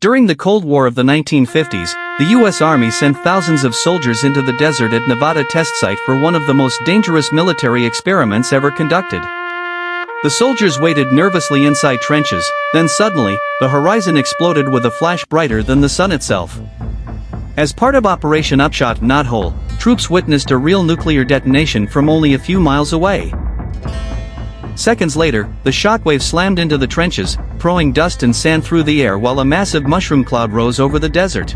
During the Cold War of the 1950s, the U.S. Army sent thousands of soldiers into the desert at Nevada test site for one of the most dangerous military experiments ever conducted. The soldiers waited nervously inside trenches, then suddenly, the horizon exploded with a flash brighter than the sun itself. As part of Operation Upshot Knothole, troops witnessed a real nuclear detonation from only a few miles away. Seconds later, the shockwave slammed into the trenches, throwing dust and sand through the air while a massive mushroom cloud rose over the desert.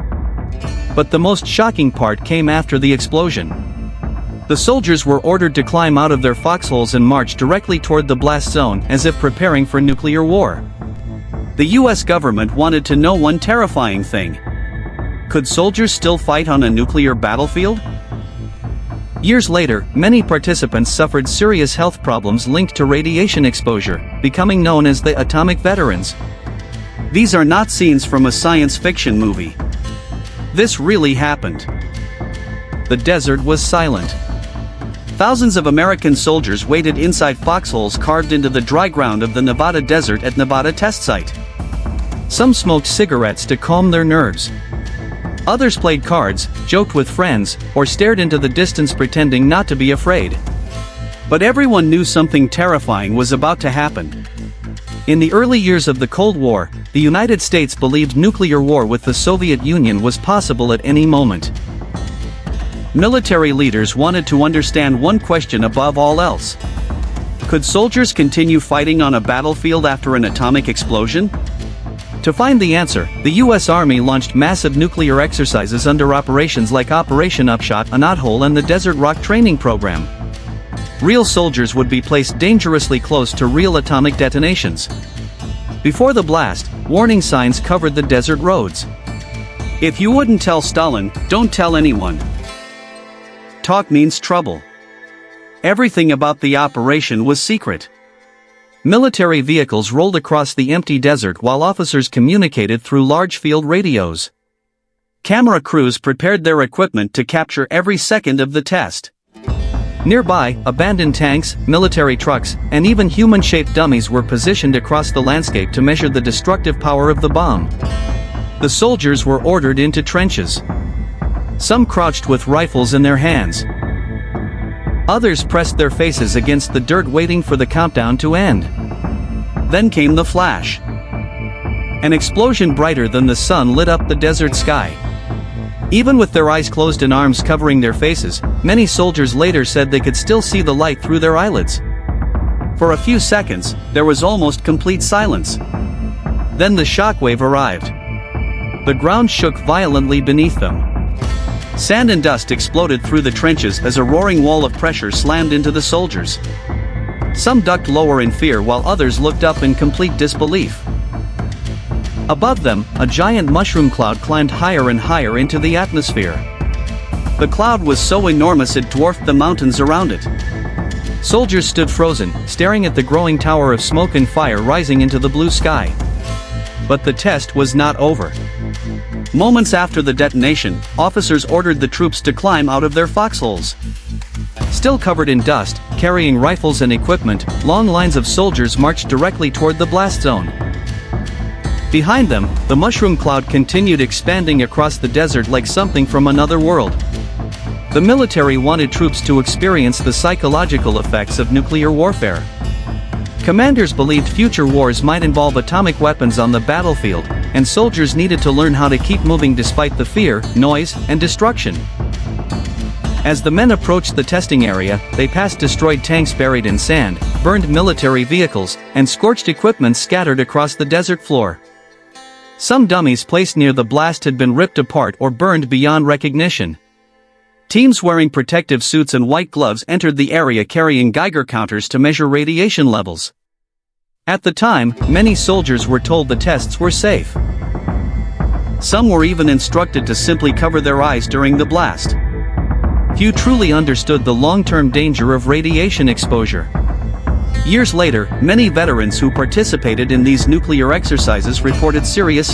But the most shocking part came after the explosion. The soldiers were ordered to climb out of their foxholes and march directly toward the blast zone as if preparing for nuclear war. The US government wanted to know one terrifying thing. Could soldiers still fight on a nuclear battlefield? Years later, many participants suffered serious health problems linked to radiation exposure, becoming known as the atomic veterans. These are not scenes from a science fiction movie. This really happened. The desert was silent. Thousands of American soldiers waited inside foxholes carved into the dry ground of the Nevada desert at Nevada test site. Some smoked cigarettes to calm their nerves. Others played cards, joked with friends, or stared into the distance pretending not to be afraid. But everyone knew something terrifying was about to happen. In the early years of the Cold War, the United States believed nuclear war with the Soviet Union was possible at any moment. Military leaders wanted to understand one question above all else. Could soldiers continue fighting on a battlefield after an atomic explosion? To find the answer, the U.S. Army launched massive nuclear exercises under operations like Operation Upshot, Knothole, and the Desert Rock Training Program. Real soldiers would be placed dangerously close to real atomic detonations. Before the blast, warning signs covered the desert roads. If you wouldn't tell Stalin, don't tell anyone. Talk means trouble. Everything about the operation was secret. Military vehicles rolled across the empty desert while officers communicated through large field radios. Camera crews prepared their equipment to capture every second of the test. Nearby, abandoned tanks, military trucks, and even human-shaped dummies were positioned across the landscape to measure the destructive power of the bomb. The soldiers were ordered into trenches. Some crouched with rifles in their hands. Others pressed their faces against the dirt waiting for the countdown to end. Then came the flash. An explosion brighter than the sun lit up the desert sky. Even with their eyes closed and arms covering their faces, many soldiers later said they could still see the light through their eyelids. For a few seconds, there was almost complete silence. Then the shockwave arrived. The ground shook violently beneath them. Sand and dust exploded through the trenches as a roaring wall of pressure slammed into the soldiers. Some ducked lower in fear while others looked up in complete disbelief. Above them, a giant mushroom cloud climbed higher and higher into the atmosphere. The cloud was so enormous it dwarfed the mountains around it. Soldiers stood frozen, staring at the growing tower of smoke and fire rising into the blue sky. But the test was not over. Moments after the detonation, officers ordered the troops to climb out of their foxholes. Still covered in dust, carrying rifles and equipment, long lines of soldiers marched directly toward the blast zone. Behind them, the mushroom cloud continued expanding across the desert like something from another world. The military wanted troops to experience the psychological effects of nuclear warfare. Commanders believed future wars might involve atomic weapons on the battlefield, and soldiers needed to learn how to keep moving despite the fear, noise, and destruction. As the men approached the testing area, they passed destroyed tanks buried in sand, burned military vehicles, and scorched equipment scattered across the desert floor. Some dummies placed near the blast had been ripped apart or burned beyond recognition. Teams wearing protective suits and white gloves entered the area carrying Geiger counters to measure radiation levels. At the time, many soldiers were told the tests were safe. Some were even instructed to simply cover their eyes during the blast. Few truly understood the long-term danger of radiation exposure. Years later, many veterans who participated in these nuclear exercises reported serious